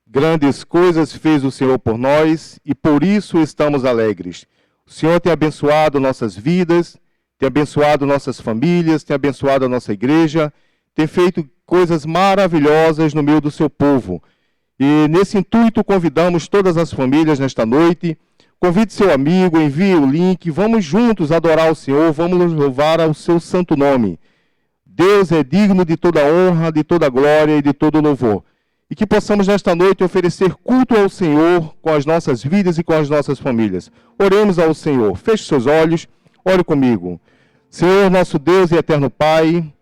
Grandes coisas fez o Senhor por nós e por isso estamos alegres. O Senhor tem abençoado nossas vidas, tem abençoado nossas famílias, tem abençoado a nossa igreja, tem feito coisas maravilhosas no meio do seu povo. E nesse intuito convidamos todas as famílias nesta noite. Convide seu amigo, envie o link, vamos juntos adorar o Senhor, vamos louvar ao seu santo nome. Deus é digno de toda honra, de toda glória e de todo louvor. E que possamos nesta noite oferecer culto ao Senhor com as nossas vidas e com as nossas famílias. Oremos ao Senhor. Feche seus olhos, ore comigo. Senhor, nosso Deus e eterno Pai,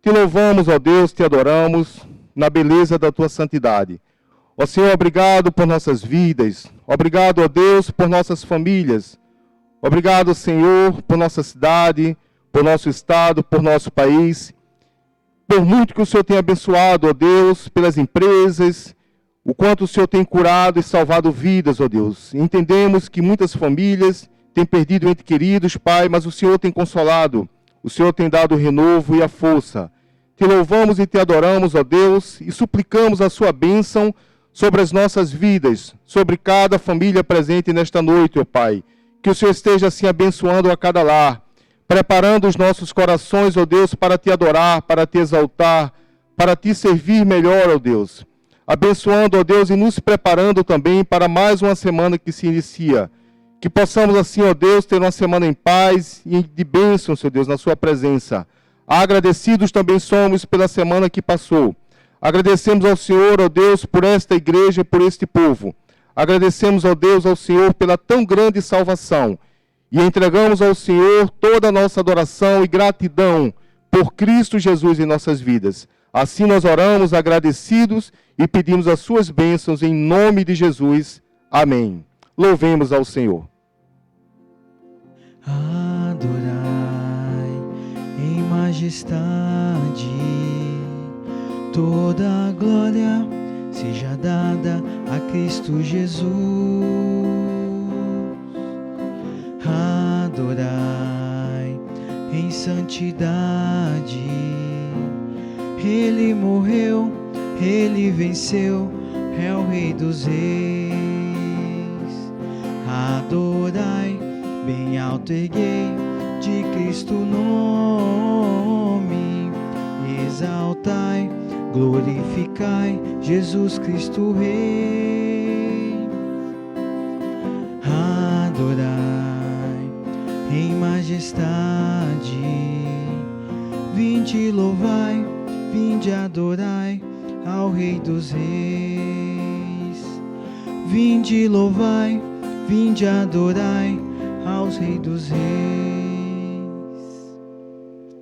te louvamos, ó Deus, te adoramos na beleza da tua santidade. Ó Senhor, obrigado por nossas vidas. Obrigado, ó Deus, por nossas famílias. Obrigado, Senhor, por nossa cidade, por nosso estado, por nosso país. Por muito que o Senhor tenha abençoado, ó Deus, pelas empresas, o quanto o Senhor tem curado e salvado vidas, ó Deus. Entendemos que muitas famílias têm perdido entes queridos, Pai, mas o Senhor tem consolado, o Senhor tem dado o renovo e a força. Te louvamos e te adoramos, ó Deus, e suplicamos a sua bênção sobre as nossas vidas, sobre cada família presente nesta noite, ó Pai. Que o Senhor esteja assim abençoando a cada lar, preparando os nossos corações, ó Deus, para te adorar, para te exaltar, para te servir melhor, ó Deus. Abençoando, ó Deus, e nos preparando também para mais uma semana que se inicia. Que possamos assim, ó Deus, ter uma semana em paz e de bênção, Senhor Deus, na sua presença. Agradecidos também somos pela semana que passou. Agradecemos ao Senhor, ó Deus, por esta igreja e por este povo. Agradecemos, ó Deus, ao Senhor pela tão grande salvação. E entregamos ao Senhor toda a nossa adoração e gratidão por Cristo Jesus em nossas vidas. Assim nós oramos agradecidos e pedimos as suas bênçãos em nome de Jesus. Amém. Louvemos ao Senhor. Adorai em majestade, toda a glória seja dada a Cristo Jesus. Adorai em santidade, Ele morreu, Ele venceu, é o Rei dos Reis. Adorai, bem alto erguei, de Cristo nome, exaltai, glorificai, Jesus Cristo Rei. Adorai em majestade, vinde louvai, vinde adorai ao Rei dos Reis. Vinde louvai, vinde adorai aos Reis dos Reis.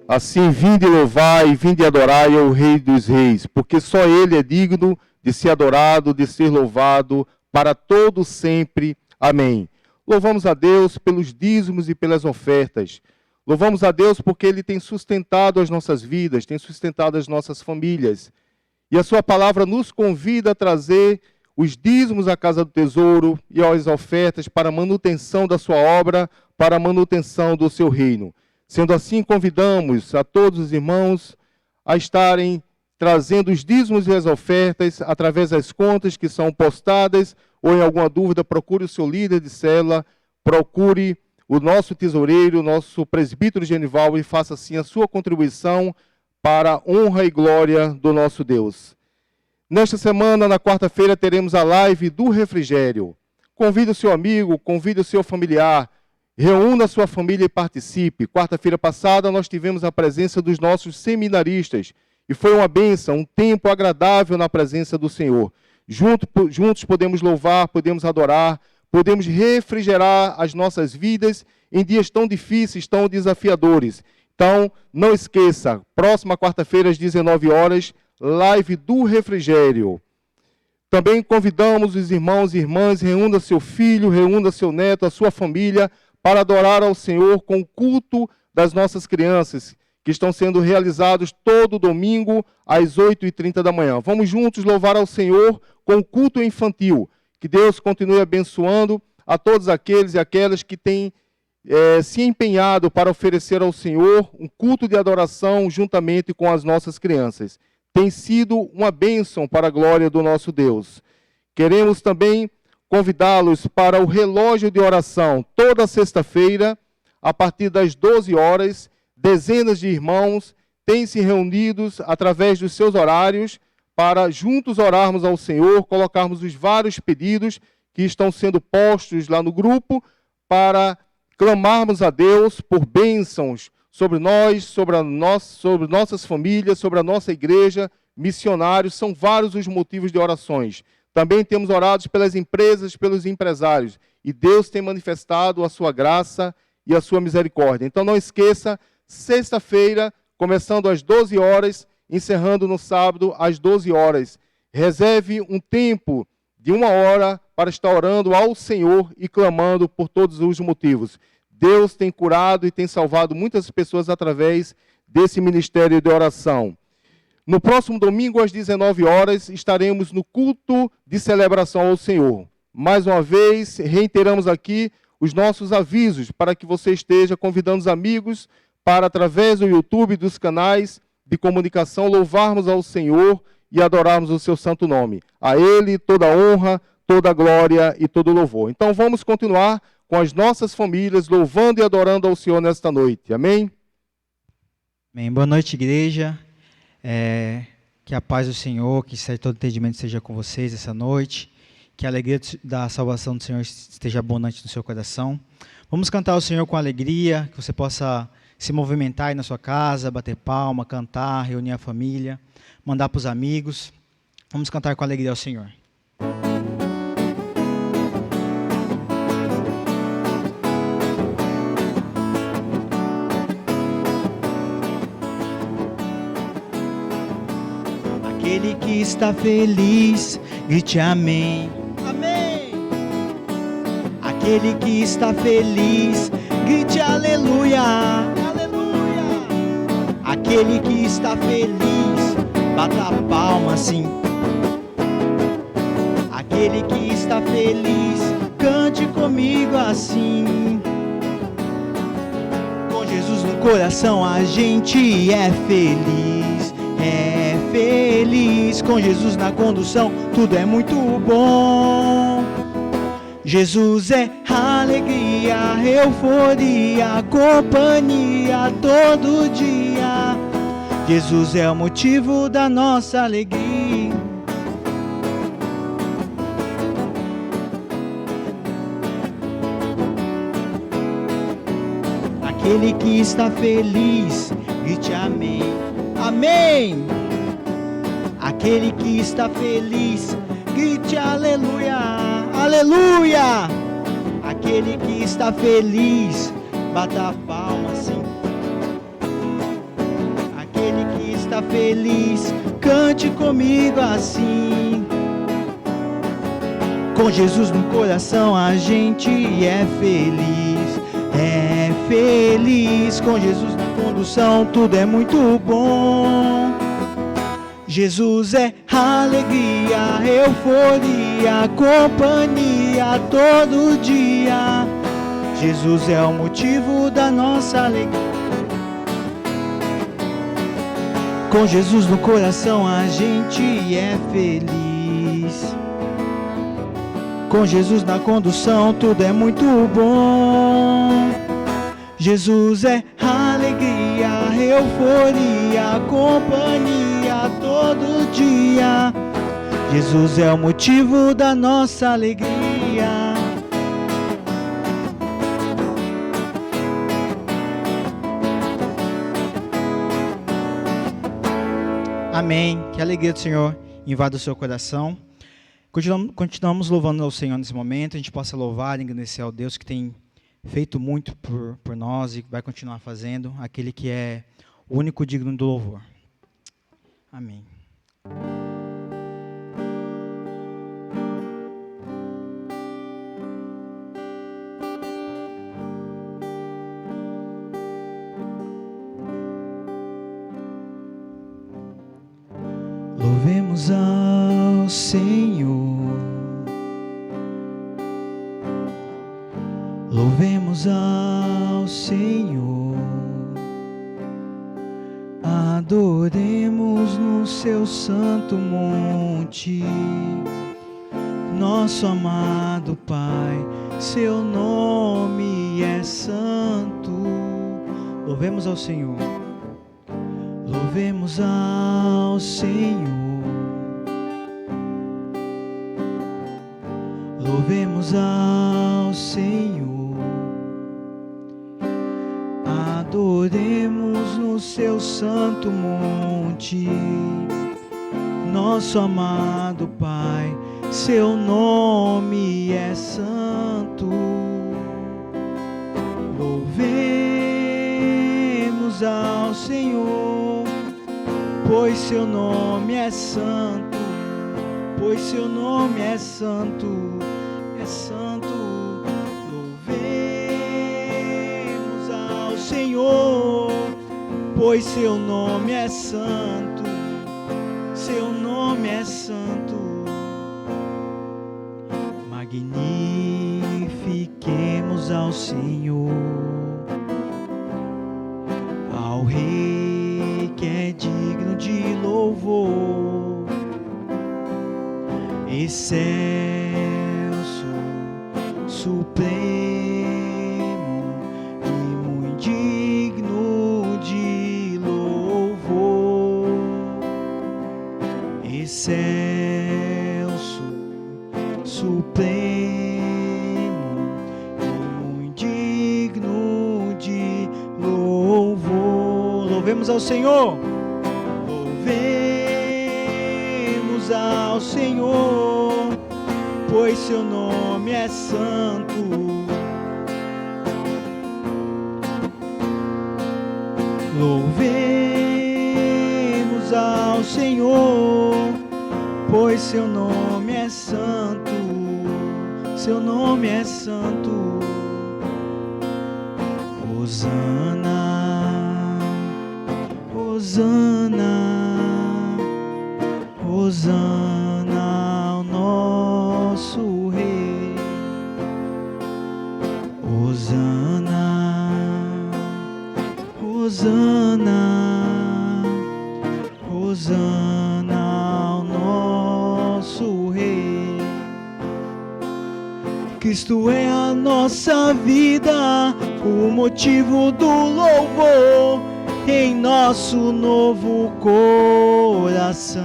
Assim, vinde louvai, vinde adorai ao Rei dos Reis, porque só Ele é digno de ser adorado, de ser louvado, para todo sempre. Amém. Louvamos a Deus pelos dízimos e pelas ofertas. Louvamos a Deus porque Ele tem sustentado as nossas vidas, tem sustentado as nossas famílias. E a sua palavra nos convida a trazer os dízimos à casa do tesouro e as ofertas para a manutenção da sua obra, para a manutenção do seu reino. Sendo assim, convidamos a todos os irmãos a estarem trazendo os dízimos e as ofertas através das contas que são postadas, ou em alguma dúvida, procure o seu líder de célula, procure o nosso tesoureiro, o nosso presbítero Genival, e faça assim a sua contribuição para a honra e glória do nosso Deus. Nesta semana, na quarta-feira, teremos a live do refrigério. Convide o seu amigo, convide o seu familiar, reúna a sua família e participe. Quarta-feira passada, nós tivemos a presença dos nossos seminaristas, e foi uma bênção, um tempo agradável na presença do Senhor. Juntos podemos louvar, podemos adorar, podemos refrigerar as nossas vidas em dias tão difíceis, tão desafiadores. Então, não esqueça, próxima quarta-feira, às 19 horas, live do refrigério. Também convidamos os irmãos e irmãs, reúna seu filho, reúna seu neto, a sua família, para adorar ao Senhor com o culto das nossas crianças, que estão sendo realizados todo domingo, às 8h30 da manhã. Vamos juntos louvar ao Senhor com o culto infantil. Que Deus continue abençoando a todos aqueles e aquelas que têm se empenhado para oferecer ao Senhor um culto de adoração juntamente com as nossas crianças. Tem sido uma bênção para a glória do nosso Deus. Queremos também convidá-los para o relógio de oração. Toda sexta-feira, a partir das 12 horas, dezenas de irmãos têm se reunidos através dos seus horários para juntos orarmos ao Senhor, colocarmos os vários pedidos que estão sendo postos lá no grupo, para clamarmos a Deus por bênçãos sobre nós, sobre nossas famílias, sobre a nossa igreja, missionários. São vários os motivos de orações. Também temos orado pelas empresas, pelos empresários, e Deus tem manifestado a sua graça e a sua misericórdia. Então não esqueça, sexta-feira, começando às 12 horas, encerrando no sábado às 12 horas. Reserve um tempo de 1 hora para estar orando ao Senhor e clamando por todos os motivos. Deus tem curado e tem salvado muitas pessoas através desse ministério de oração. No próximo domingo, às 19 horas, estaremos no culto de celebração ao Senhor. Mais uma vez, reiteramos aqui os nossos avisos para que você esteja convidando os amigos para, através do YouTube, dos canais de comunicação, louvarmos ao Senhor e adorarmos o seu santo nome. A Ele toda a honra, toda a glória e todo o louvor. Então vamos continuar com as nossas famílias, louvando e adorando ao Senhor nesta noite. Amém? Amém. Boa noite, igreja. Que a paz do Senhor, que todo entendimento esteja com vocês essa noite. Que a alegria da salvação do Senhor esteja abundante no seu coração. Vamos cantar ao Senhor com alegria, que você possa se movimentar aí na sua casa, bater palma, cantar, reunir a família, mandar para os amigos. Vamos cantar com alegria ao Senhor. Aquele que está feliz, grite amém. Amém. Aquele que está feliz, grite aleluia. Aleluia. Aquele que está feliz, bata a palma sim. Aquele que está feliz, cante comigo assim. Com Jesus no coração a gente é feliz. É feliz, com Jesus na condução, tudo é muito bom. Jesus é alegria, euforia, companhia todo dia. Jesus é o motivo da nossa alegria. Aquele que está feliz, grite amém. Amém. Aquele que está feliz, grite aleluia, aleluia. Aquele que está feliz, bata a palma sim. Aquele que está feliz, cante comigo assim. Com Jesus no coração a gente é feliz. É feliz, com Jesus na condução, tudo é muito bom. Jesus é alegria, euforia, companhia todo dia. Jesus é o motivo da nossa alegria. Com Jesus no coração a gente é feliz. Com Jesus na condução tudo é muito bom. Jesus é alegria, euforia, companhia todo dia. Jesus é o motivo da nossa alegria. Amém. Que a alegria do Senhor invada o seu coração. Continuamos louvando ao Senhor nesse momento. A gente possa louvar e engrandecer ao Deus que tem feito muito por nós e vai continuar fazendo, aquele que é o único digno do louvor. Amém. Louvemos ao Senhor. Louvemos ao Senhor, adoremos no seu santo monte, Nosso amado Pai, seu nome é santo. Louvemos ao Senhor. Louvemos ao Senhor. Louvemos ao Senhor. Adoremos no seu santo monte. Nosso amado Pai, seu nome é santo. Louvemos ao Senhor, pois seu nome é santo, pois seu nome é santo, é santo. Louvemos ao Senhor, pois seu nome é santo, seu nome é santo. Magnifiquemos ao Senhor, ao Rei que é digno de louvor, excelso, supremo e muito digno de louvor, excelso, supremo e muito digno de louvor. Louvemos ao Senhor. Louvemos ao Senhor, pois seu nome é santo. Louvemos ao Senhor, pois seu nome é santo, seu nome é santo. Hosana, Hosana, Hosana ao nosso Rei. Hosana, Hosana, Hosana ao nosso Rei. Cristo é a nossa vida, o motivo do louvor em nosso novo coração.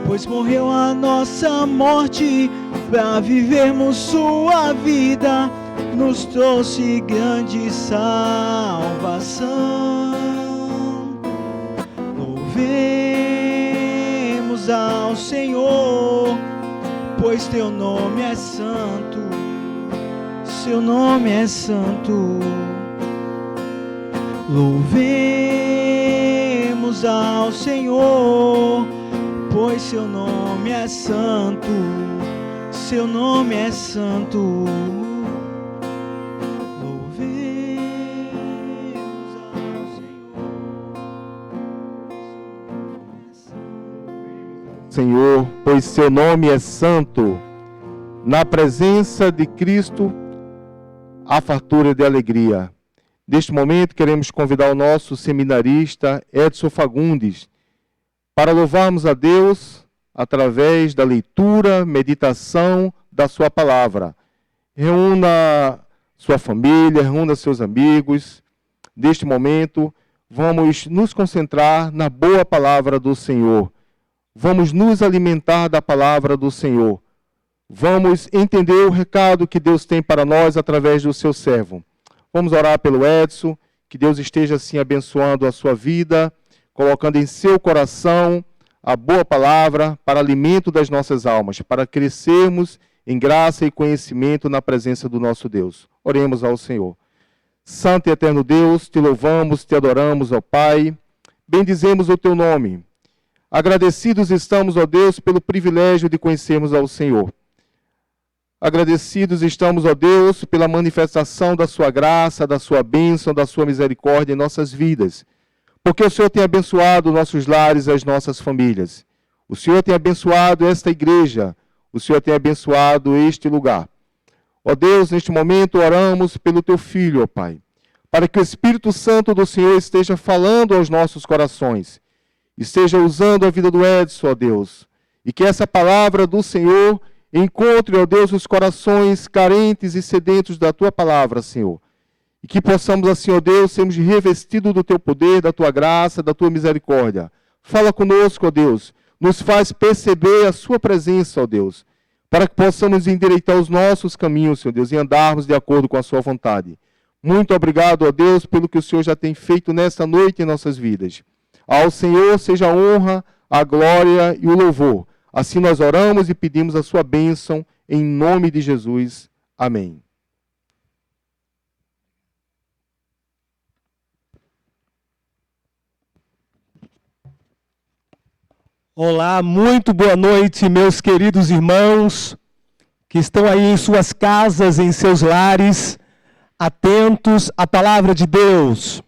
Pois morreu a nossa morte para vivermos sua vida, nos trouxe grande salvação. Louvemos ao Senhor, pois teu nome é santo, seu nome é santo. Louvemos ao Senhor, pois seu nome é santo, seu nome é santo. Louvemos ao Senhor, pois seu nome é santo. Na presença de Cristo, a fartura de alegria. Neste momento, queremos convidar o nosso seminarista Edson Fagundes para louvarmos a Deus através da leitura, meditação da sua palavra. Reúna sua família, reúna seus amigos. Neste momento, vamos nos concentrar na boa palavra do Senhor. Vamos nos alimentar da palavra do Senhor. Vamos entender o recado que Deus tem para nós através do seu servo. Vamos orar pelo Edson, que Deus esteja assim abençoando a sua vida, colocando em seu coração a boa palavra para alimento das nossas almas, para crescermos em graça e conhecimento na presença do nosso Deus. Oremos ao Senhor. Santo e eterno Deus, te louvamos, te adoramos, ó Pai. Bendizemos o teu nome. Agradecidos estamos, ó Deus, pelo privilégio de conhecermos ao Senhor. Agradecidos estamos, ó Deus, pela manifestação da sua graça, da sua bênção, da sua misericórdia em nossas vidas. Porque o Senhor tem abençoado nossos lares e as nossas famílias. O Senhor tem abençoado esta igreja. O Senhor tem abençoado este lugar. Ó Deus, neste momento oramos pelo teu Filho, ó Pai, para que o Espírito Santo do Senhor esteja falando aos nossos corações. Esteja usando a vida do Edson, ó Deus. E que essa palavra do Senhor encontre, ó Deus, os corações carentes e sedentos da tua palavra, Senhor. E que possamos, assim, ó Deus, sermos revestidos do teu poder, da tua graça, da tua misericórdia. Fala conosco, ó Deus. Nos faz perceber a sua presença, ó Deus, para que possamos endireitar os nossos caminhos, Senhor Deus, e andarmos de acordo com a sua vontade. Muito obrigado, ó Deus, pelo que o Senhor já tem feito nesta noite em nossas vidas. Ao Senhor seja a honra, a glória e o louvor. Assim nós oramos e pedimos a sua bênção, em nome de Jesus. Amém. Olá, muito boa noite, meus queridos irmãos que estão aí em suas casas, em seus lares, atentos à palavra de Deus,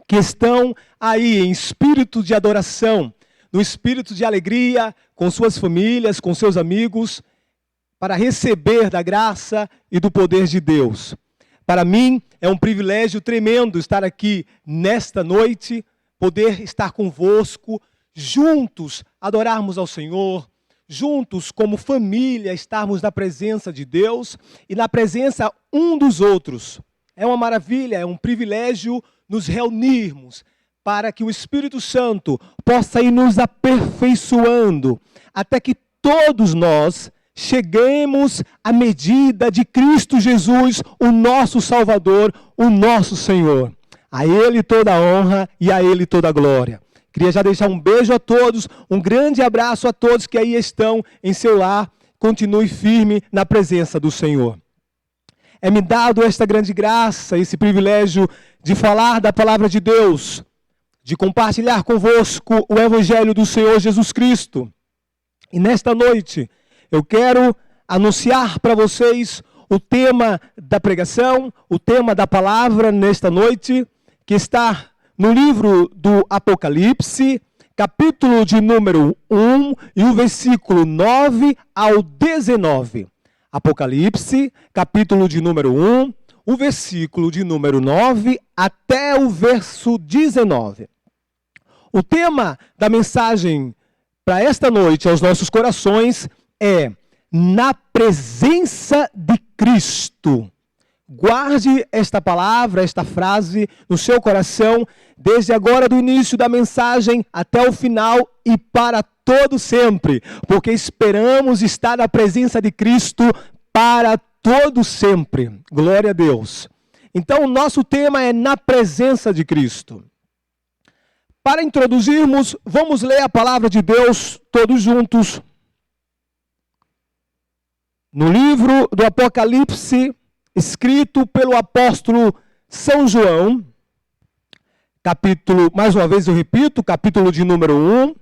que estão aí em espírito de adoração, no espírito de alegria, com suas famílias, com seus amigos, para receber da graça e do poder de Deus. Para mim, é um privilégio tremendo estar aqui nesta noite, poder estar convosco, juntos adorarmos ao Senhor, juntos como família estarmos na presença de Deus e na presença um dos outros. É uma maravilha, é um privilégio nos reunirmos para que o Espírito Santo possa ir nos aperfeiçoando até que todos nós cheguemos à medida de Cristo Jesus, o nosso Salvador, o nosso Senhor. A Ele toda a honra e a Ele toda a glória. Queria já deixar um beijo a todos, um grande abraço a todos que aí estão em seu lar. Continue firme na presença do Senhor. É-me dado esta grande graça, esse privilégio de falar da palavra de Deus, de compartilhar convosco o Evangelho do Senhor Jesus Cristo. E nesta noite, eu quero anunciar para vocês o tema da pregação, o tema da palavra nesta noite, que está no livro do Apocalipse, capítulo de número 1 e o versículo 9 ao 19. Apocalipse, capítulo de número 1, o versículo de número 9 até o verso 19. O tema da mensagem para esta noite aos nossos corações é na presença de Cristo. Guarde esta palavra, esta frase no seu coração, desde agora do início da mensagem até o final e para todo sempre, porque esperamos estar na presença de Cristo para todo sempre. Glória a Deus. Então, o nosso tema é na presença de Cristo. Para introduzirmos, vamos ler a palavra de Deus todos juntos. No livro do Apocalipse, escrito pelo apóstolo São João, capítulo, mais uma vez eu repito, capítulo de número 1,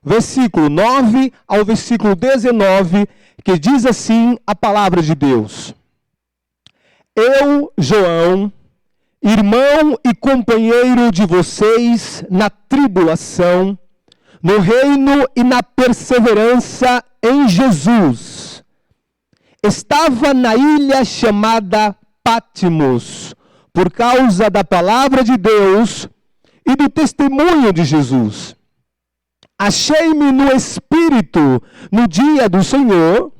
versículo 9 ao versículo 19, que diz assim a palavra de Deus. Eu, João, irmão e companheiro de vocês na tribulação, no reino e na perseverança em Jesus, estava na ilha chamada Patmos, por causa da palavra de Deus e do testemunho de Jesus. Achei-me no Espírito no dia do Senhor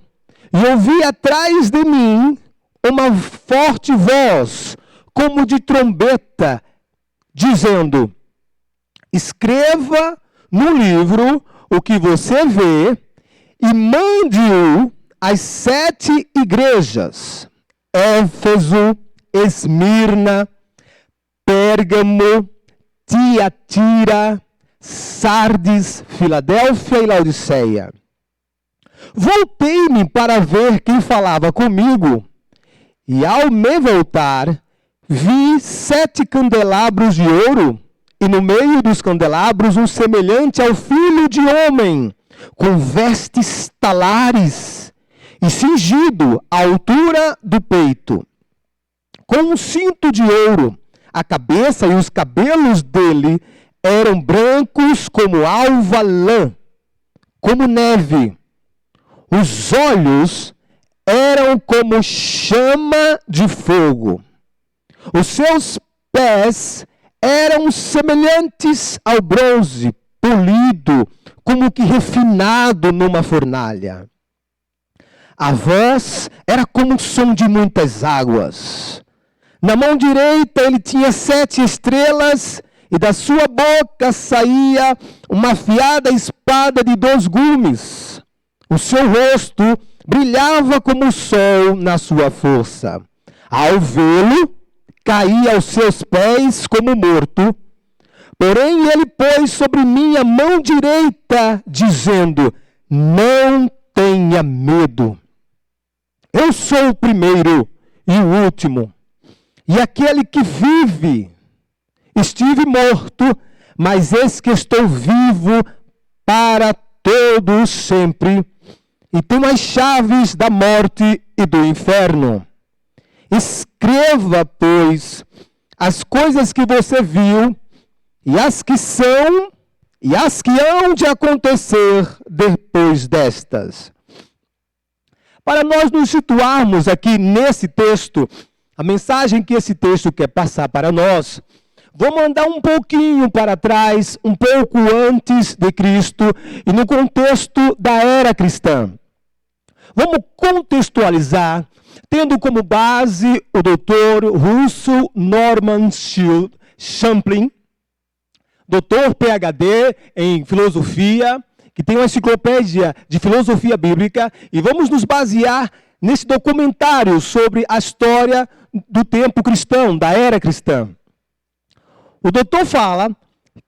e ouvi atrás de mim uma forte voz, como de trombeta, dizendo: escreva no livro o que você vê e mande-o às 7 igrejas: Éfeso, Esmirna, Pérgamo, Tiatira, Sardes, Filadélfia e Laodiceia. Voltei-me para ver quem falava comigo, e ao me voltar, vi 7 candelabros de ouro, e no meio dos candelabros um semelhante ao filho de homem, com vestes talares, e cingido à altura do peito, com um cinto de ouro. A cabeça e os cabelos dele eram brancos como alva lã, como neve. Os olhos eram como chama de fogo. Os seus pés eram semelhantes ao bronze, polido, como que refinado numa fornalha. A voz era como o som de muitas águas. Na mão direita ele tinha 7 estrelas, e da sua boca saía uma afiada espada de 2 gumes. O seu rosto brilhava como o sol na sua força. Ao vê-lo, caía aos seus pés como morto. Porém ele pôs sobre mim a mão direita, dizendo: não tenha medo. Eu sou o primeiro e o último, e aquele que vive. Estive morto, mas eis que estou vivo para todos sempre, e tenho as chaves da morte e do inferno. Escreva, pois, as coisas que você viu, e as que são, e as que hão de acontecer depois destas. Para nós nos situarmos aqui nesse texto, a mensagem que esse texto quer passar para nós, vamos andar um pouquinho para trás, um pouco antes de Cristo, e no contexto da era cristã. Vamos contextualizar, tendo como base o doutor Russell Norman Champlin, doutor PhD em filosofia, que tem uma enciclopédia de filosofia bíblica, e vamos nos basear nesse documentário sobre a história do tempo cristão, da era cristã. O doutor fala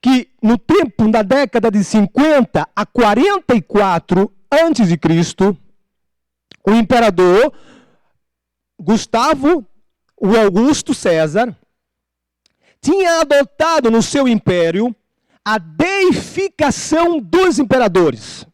que no tempo, na década de 50 a 44 a.C., o imperador Gustavo, o Augusto César, tinha adotado no seu império a deificação dos imperadores.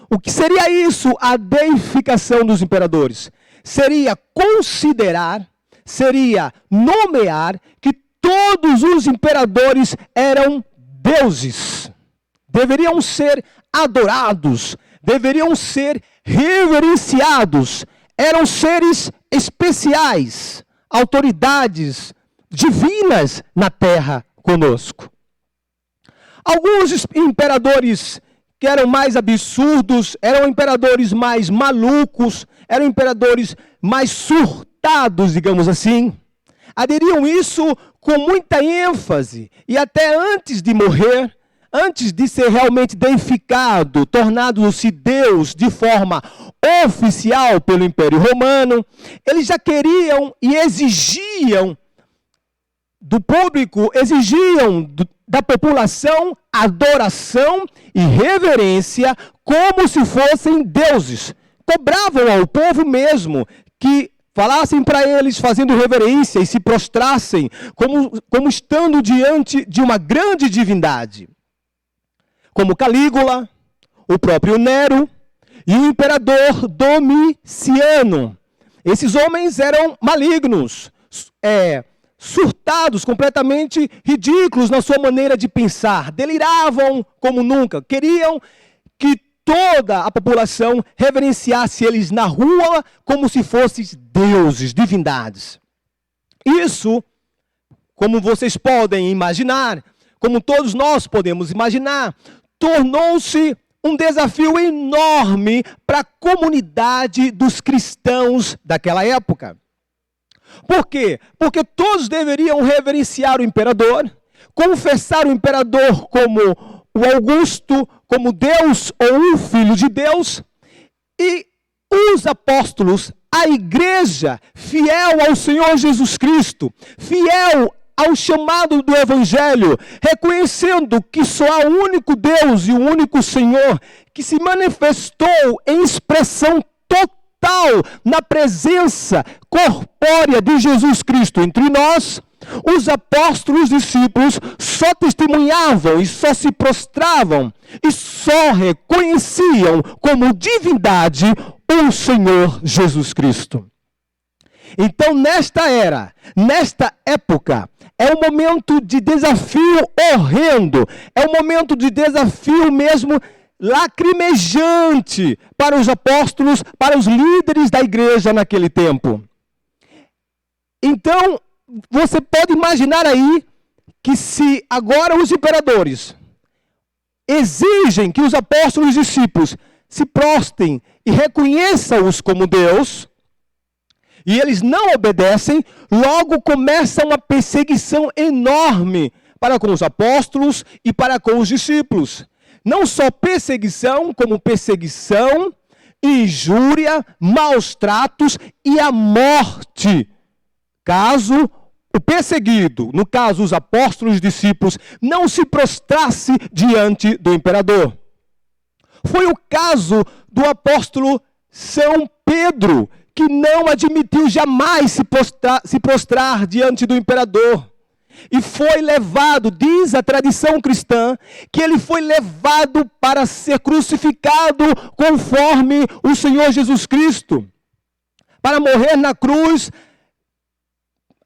O que seria isso, a deificação dos imperadores? Seria considerar, seria nomear que todos os imperadores eram deuses. Deveriam ser adorados, deveriam ser reverenciados. Eram seres especiais, autoridades divinas na terra conosco. Alguns imperadores que eram mais absurdos, eram imperadores mais malucos, eram imperadores mais surtados, digamos assim, aderiam isso com muita ênfase, e até antes de morrer, antes de ser realmente deificado, tornado-se Deus de forma oficial pelo Império Romano, eles já queriam e exigiam do público, exigiam da população adoração e reverência como se fossem deuses. Cobravam ao povo mesmo que falassem para eles fazendo reverência e se prostrassem como estando diante de uma grande divindade. Como Calígula, o próprio Nero e o imperador Domiciano. Esses homens eram malignos, surtados, completamente ridículos na sua maneira de pensar, deliravam como nunca, queriam que toda a população reverenciasse eles na rua como se fossem deuses, divindades. Isso, como vocês podem imaginar, como todos nós podemos imaginar, tornou-se um desafio enorme para a comunidade dos cristãos daquela época. Por quê? Porque todos deveriam reverenciar o imperador, confessar o imperador como o Augusto, como Deus ou o Filho de Deus, e os apóstolos, a igreja, fiel ao Senhor Jesus Cristo, fiel ao chamado do Evangelho, reconhecendo que só há um único Deus e um único Senhor, que se manifestou em expressão total na presença corpórea de Jesus Cristo entre nós, os apóstolos discípulos só testemunhavam e só se prostravam e só reconheciam como divindade o Senhor Jesus Cristo. Então, nesta era, nesta época, é um momento de desafio horrendo, é um momento de desafio mesmo lacrimejante para os apóstolos, para os líderes da igreja naquele tempo. Então, você pode imaginar aí que se agora os imperadores, exigem que os apóstolos e discípulos se prostrem e reconheçam-os como Deus, e eles não obedecem, logo começa uma perseguição enorme para com os apóstolos e para com os discípulos. Não só perseguição, como perseguição, injúria, maus tratos e a morte. Caso o perseguido, no caso os apóstolos e discípulos, não se prostrasse diante do imperador. Foi o caso do apóstolo São Pedro, que não admitiu jamais se prostrar diante do imperador. E foi levado, diz a tradição cristã, que ele foi levado para ser crucificado conforme o Senhor Jesus Cristo, para morrer na cruz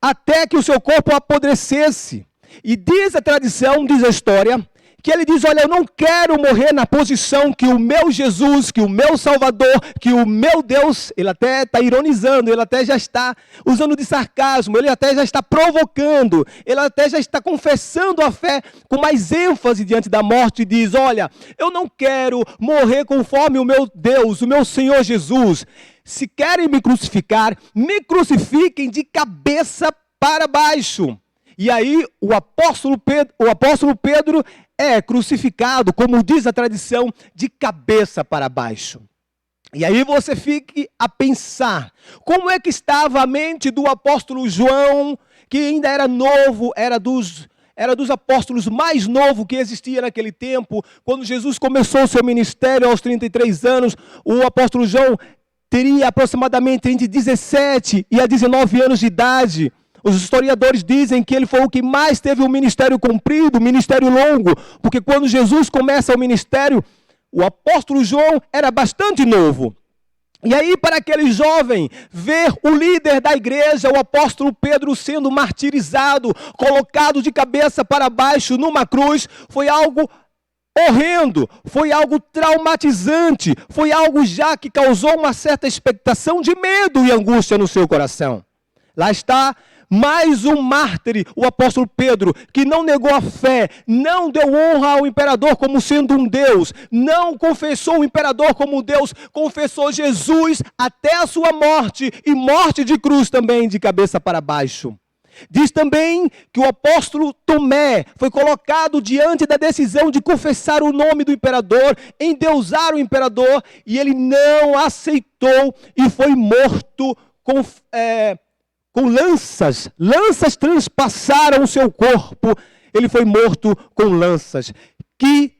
até que o seu corpo apodrecesse. E diz a tradição, diz a história, que ele diz, olha, eu não quero morrer na posição que o meu Jesus, que o meu Salvador, que o meu Deus, ele até está ironizando, ele até já está usando de sarcasmo, ele até já está provocando, ele até já está confessando a fé com mais ênfase diante da morte e diz, olha, eu não quero morrer conforme o meu Deus, o meu Senhor Jesus. Se querem me crucificar, me crucifiquem de cabeça para baixo. E aí o apóstolo Pedro é crucificado, como diz a tradição, de cabeça para baixo. E aí você fique a pensar, como é que estava a mente do apóstolo João, que ainda era novo, era dos apóstolos mais novos que existia naquele tempo. Quando Jesus começou o seu ministério aos 33 anos, o apóstolo João teria aproximadamente entre 17 e 19 anos de idade. Os historiadores dizem que ele foi o que mais teve um ministério comprido, um ministério longo, porque quando Jesus começa o ministério, o apóstolo João era bastante novo. E aí, para aquele jovem, ver o líder da igreja, o apóstolo Pedro, sendo martirizado, colocado de cabeça para baixo numa cruz, foi algo horrendo, foi algo traumatizante, foi algo já que causou uma certa expectação de medo e angústia no seu coração. Lá está mais um mártir, o apóstolo Pedro, que não negou a fé, não deu honra ao imperador como sendo um Deus, não confessou o imperador como Deus, confessou Jesus até a sua morte, e morte de cruz também, de cabeça para baixo. Diz também que o apóstolo Tomé foi colocado diante da decisão de confessar o nome do imperador, endeusar o imperador, e ele não aceitou e foi morto com lanças. Lanças transpassaram o seu corpo, ele foi morto com lanças. Que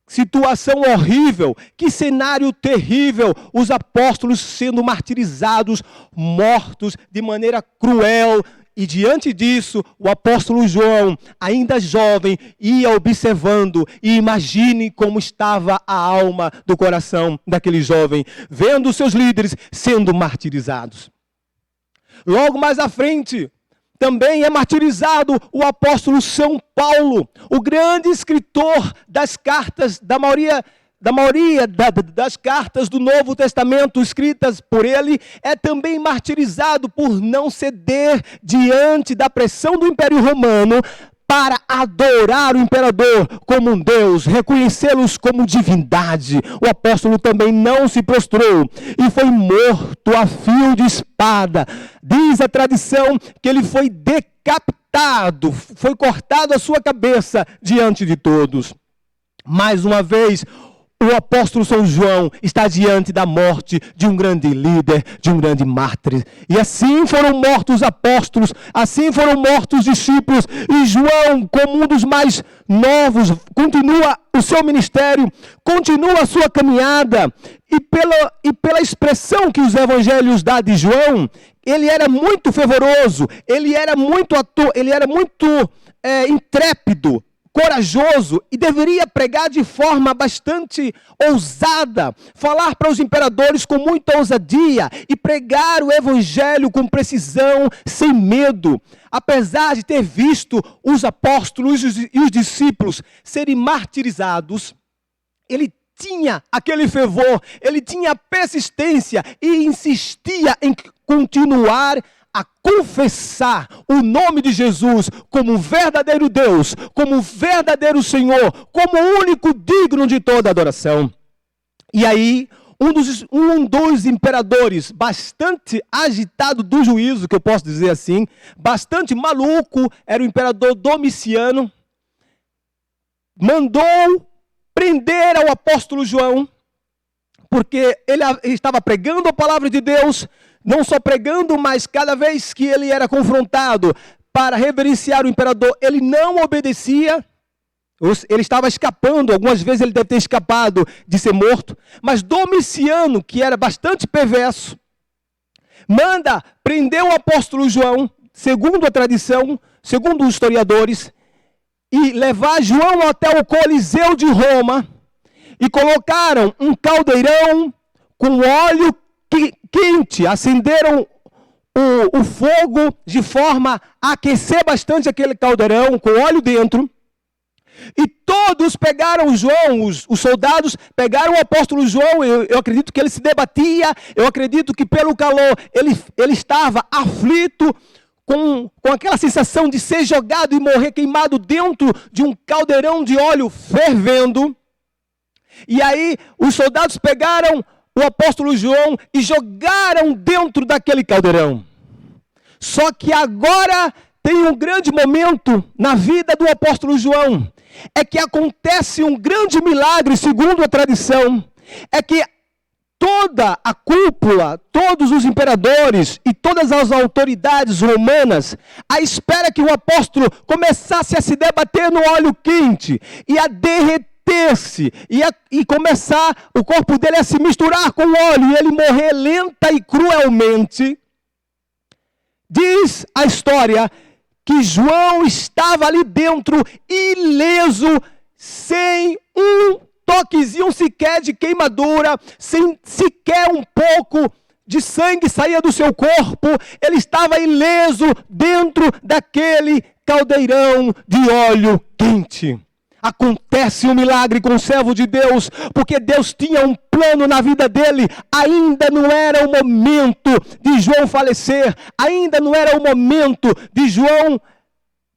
situação horrível, que cenário terrível, os apóstolos sendo martirizados, mortos de maneira cruel. E diante disso, o apóstolo João, ainda jovem, ia observando, e imagine como estava a alma do coração daquele jovem, vendo seus líderes sendo martirizados. Logo mais à frente, também é martirizado o apóstolo São Paulo, o grande escritor das cartas, da maioria das cartas do Novo Testamento escritas por ele, é também martirizado por não ceder diante da pressão do Império Romano para adorar o imperador como um Deus, reconhecê-los como divindade. O apóstolo também não se prostrou e foi morto a fio de espada. Diz a tradição que ele foi decapitado, foi cortado a sua cabeça diante de todos. Mais uma vez, o apóstolo São João está diante da morte de um grande líder, de um grande mártir. E assim foram mortos os apóstolos, assim foram mortos os discípulos. E João, como um dos mais novos, continua o seu ministério, continua a sua caminhada. E pela expressão que os evangelhos dão de João, ele era muito fervoroso, ele era muito intrépido, corajoso, e deveria pregar de forma bastante ousada, falar para os imperadores com muita ousadia e pregar o evangelho com precisão, sem medo. Apesar de ter visto os apóstolos e os discípulos serem martirizados, ele tinha aquele fervor, ele tinha persistência e insistia em continuar a confessar o nome de Jesus como verdadeiro Deus, como verdadeiro Senhor, como o único digno de toda adoração. E aí, um dos imperadores bastante agitado do juízo, que eu posso dizer assim, bastante maluco, era o imperador Domiciano, mandou prender ao apóstolo João, porque ele estava pregando a palavra de Deus, não só pregando, mas cada vez que ele era confrontado para reverenciar o imperador, ele não obedecia. Ele estava escapando, algumas vezes ele deve ter escapado de ser morto. Mas Domiciano, que era bastante perverso, manda prender o apóstolo João, segundo a tradição, segundo os historiadores, e levar João até o Coliseu de Roma, e colocaram um caldeirão com óleo quente, acenderam o fogo de forma a aquecer bastante aquele caldeirão com óleo dentro. E todos pegaram João, os soldados pegaram o apóstolo João. Eu acredito que ele se debatia, eu acredito que pelo calor ele estava aflito, com aquela sensação de ser jogado e morrer queimado dentro de um caldeirão de óleo fervendo. E aí os soldados pegaram o apóstolo João e jogaram dentro daquele caldeirão. Só que agora tem um grande momento na vida do apóstolo João. É que acontece um grande milagre, segundo a tradição. É que toda a cúpula, todos os imperadores e todas as autoridades romanas, à espera que o apóstolo começasse a se debater no óleo quente e a derreter-se e começar o corpo dele a se misturar com o óleo e ele morrer lenta e cruelmente. Diz a história que João estava ali dentro, ileso, sem um toquezinho sequer de queimadura, sem sequer um pouco de sangue saía do seu corpo. Ele estava ileso dentro daquele caldeirão de óleo quente. Acontece um milagre com o servo de Deus, porque Deus tinha um plano na vida dele. Ainda não era o momento de João falecer, ainda não era o momento de João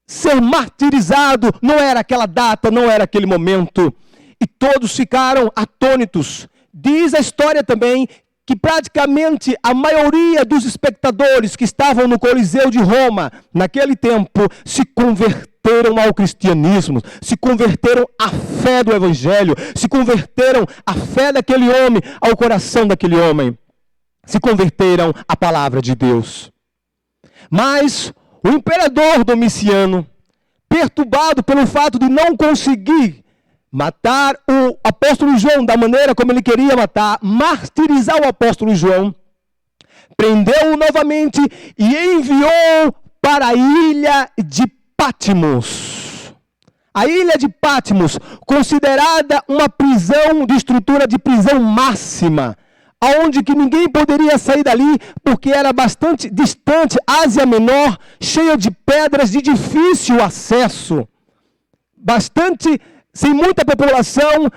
ser martirizado, não era aquela data, não era aquele momento. E todos ficaram atônitos. Diz a história também que praticamente a maioria dos espectadores que estavam no Coliseu de Roma, naquele tempo, se converteram ao cristianismo, se converteram à fé do evangelho, se converteram à fé daquele homem, ao coração daquele homem, se converteram à palavra de Deus. Mas o imperador Domiciano, perturbado pelo fato de não conseguir matar o apóstolo João da maneira como ele queria matar, martirizar o apóstolo João, prendeu-o novamente e enviou para a ilha de Patmos. A ilha de Patmos, considerada uma prisão de estrutura de prisão máxima, aonde que ninguém poderia sair dali, porque era bastante distante, Ásia Menor, cheia de pedras, de difícil acesso, bastante, sem muita população,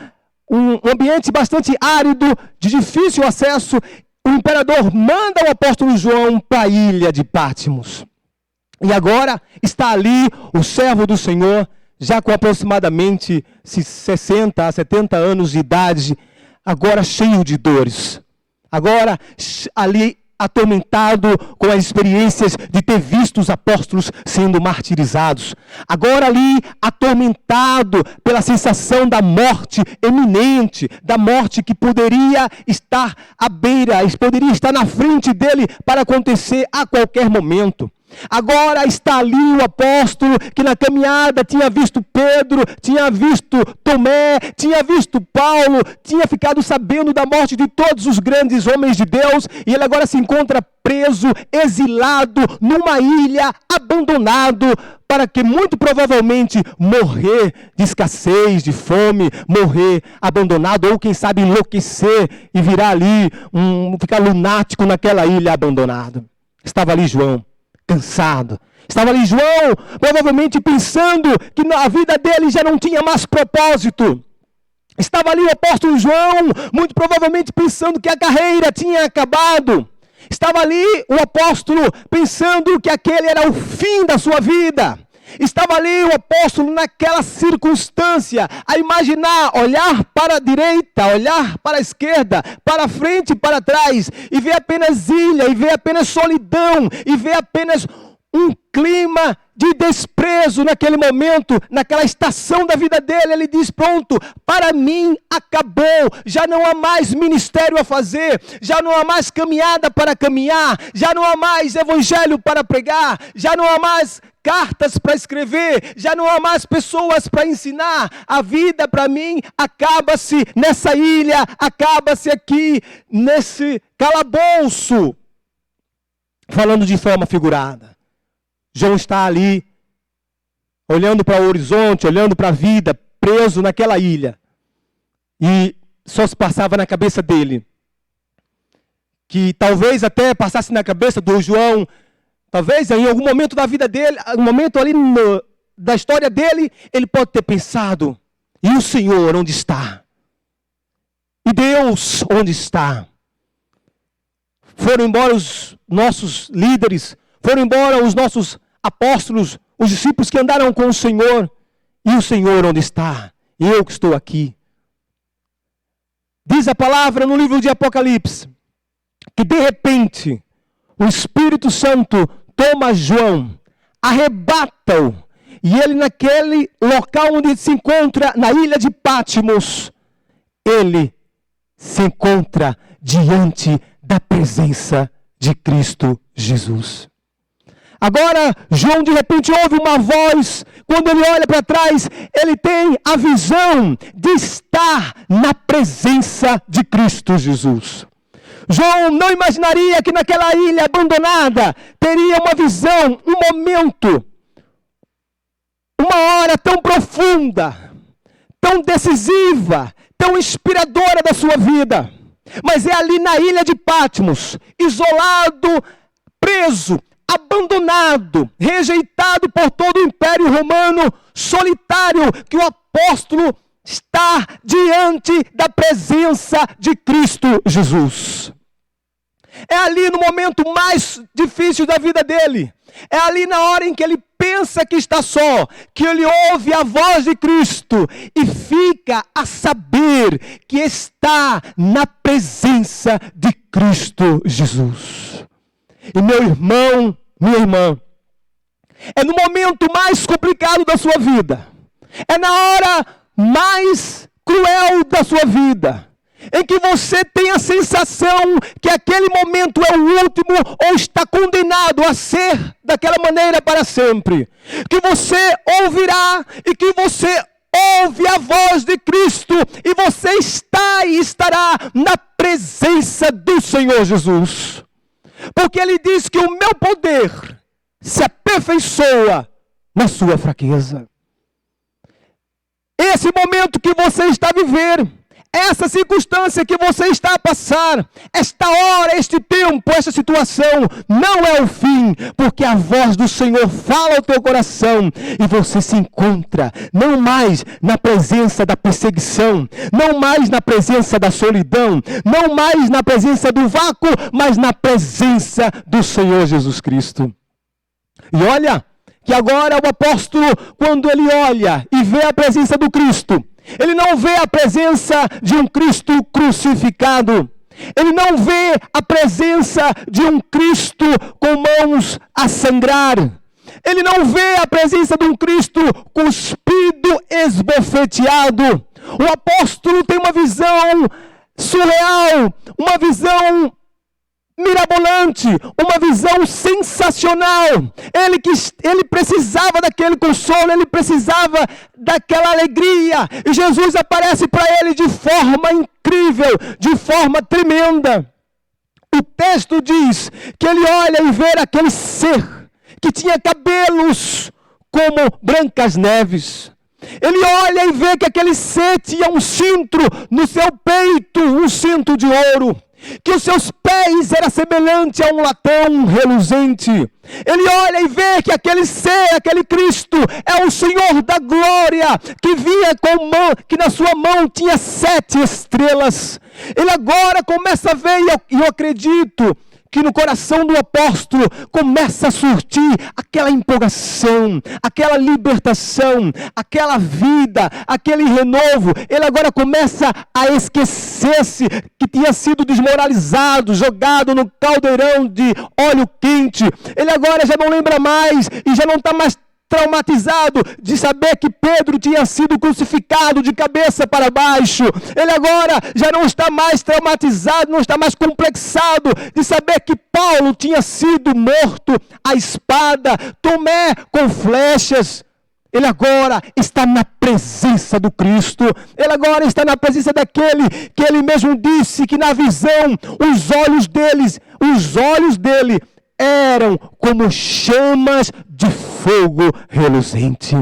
um ambiente bastante árido, de difícil acesso. O imperador manda o apóstolo João para a ilha de Patmos. E agora está ali o servo do Senhor, já com aproximadamente 60 a 70 anos de idade, agora cheio de dores. Agora ali atormentado com as experiências de ter visto os apóstolos sendo martirizados. Agora ali atormentado pela sensação da morte eminente, da morte que poderia estar à beira, poderia estar na frente dele para acontecer a qualquer momento. Agora está ali o apóstolo que na caminhada tinha visto Pedro, tinha visto Tomé, tinha visto Paulo, tinha ficado sabendo da morte de todos os grandes homens de Deus, e ele agora se encontra preso, exilado, numa ilha, abandonado, para que muito provavelmente morrer de escassez, de fome, morrer abandonado, ou quem sabe enlouquecer e virar ali, ficar lunático naquela ilha abandonado. Estava ali João, cansado. Estava ali João, provavelmente pensando que a vida dele já não tinha mais propósito. Estava ali o apóstolo João, muito provavelmente pensando que a carreira tinha acabado. Estava ali o apóstolo pensando que aquele era o fim da sua vida. Estava ali o apóstolo naquela circunstância, a imaginar, olhar para a direita, olhar para a esquerda, para frente e para trás, e ver apenas ilha, e ver apenas solidão, e ver apenas um clima de desprezo naquele momento, naquela estação da vida dele. Ele diz: pronto, para mim acabou, já não há mais ministério a fazer, já não há mais caminhada para caminhar, já não há mais evangelho para pregar, já não há mais cartas para escrever, já não há mais pessoas para ensinar. A vida para mim acaba-se nessa ilha, acaba-se aqui nesse calabouço. Falando de forma figurada, João está ali, olhando para o horizonte, olhando para a vida, preso naquela ilha. E só se passava na cabeça dele, que talvez até passasse na cabeça do João, talvez em algum momento da vida dele, um momento ali da história dele, ele pode ter pensado: e o Senhor onde está? E Deus onde está? Foram embora os nossos líderes, foram embora os nossos apóstolos, os discípulos que andaram com o Senhor. E o Senhor onde está? Eu que estou aqui. Diz a palavra no livro de Apocalipse, que de repente o Espírito Santo toma João, arrebata-o, e ele naquele local onde ele se encontra, na ilha de Patmos, ele se encontra diante da presença de Cristo Jesus. Agora, João de repente ouve uma voz. Quando ele olha para trás, ele tem a visão de estar na presença de Cristo Jesus. João não imaginaria que naquela ilha abandonada teria uma visão, um momento, uma hora tão profunda, tão decisiva, tão inspiradora da sua vida. Mas é ali na ilha de Patmos, isolado, preso, abandonado, rejeitado por todo o Império Romano, solitário, que o apóstolo está diante da presença de Cristo Jesus. É ali no momento mais difícil da vida dele, é ali na hora em que ele pensa que está só, que ele ouve a voz de Cristo e fica a saber que está na presença de Cristo Jesus. E meu irmão, minha irmã, é no momento mais complicado da sua vida, é na hora mais cruel da sua vida, em que você tem a sensação que aquele momento é o último ou está condenado a ser daquela maneira para sempre, que você ouvirá e que você ouve a voz de Cristo e você está e estará na presença do Senhor Jesus. Porque ele diz que o meu poder se aperfeiçoa na sua fraqueza. Esse momento que você está a viver, essa circunstância que você está a passar, esta hora, este tempo, esta situação, não é o fim, porque a voz do Senhor fala ao teu coração e você se encontra não mais na presença da perseguição, não mais na presença da solidão, não mais na presença do vácuo, mas na presença do Senhor Jesus Cristo. E olha que agora o apóstolo, quando ele olha e vê a presença do Cristo, ele não vê a presença de um Cristo crucificado. Ele não vê a presença de um Cristo com mãos a sangrar. Ele não vê a presença de um Cristo cuspido, esbofeteado. O apóstolo tem uma visão surreal, uma visão mirabolante, uma visão sensacional. Ele precisava daquele consolo, ele precisava daquela alegria. E Jesus aparece para ele de forma incrível, de forma tremenda. O texto diz que ele olha e vê aquele ser que tinha cabelos como brancas neves. Ele olha e vê que aquele ser tinha um cinto no seu peito, um cinto de ouro, que os seus pés eram semelhantes a um latão reluzente. Ele olha e vê que aquele ser, aquele Cristo, é o Senhor da glória, que vinha com mão, que na sua mão tinha 7 estrelas. Ele agora começa a ver, e eu acredito que no coração do apóstolo começa a surtir aquela empolgação, aquela libertação, aquela vida, aquele renovo. Ele agora começa a esquecer-se que tinha sido desmoralizado, jogado no caldeirão de óleo quente. Ele agora já não lembra mais e já não está mais traumatizado de saber que Pedro tinha sido crucificado de cabeça para baixo. Ele agora já não está mais traumatizado, não está mais complexado de saber que Paulo tinha sido morto à espada, Tomé com flechas. Ele agora está na presença do Cristo. Ele agora está na presença daquele que ele mesmo disse que na visão os olhos dele eram como chamas de fogo reluzente.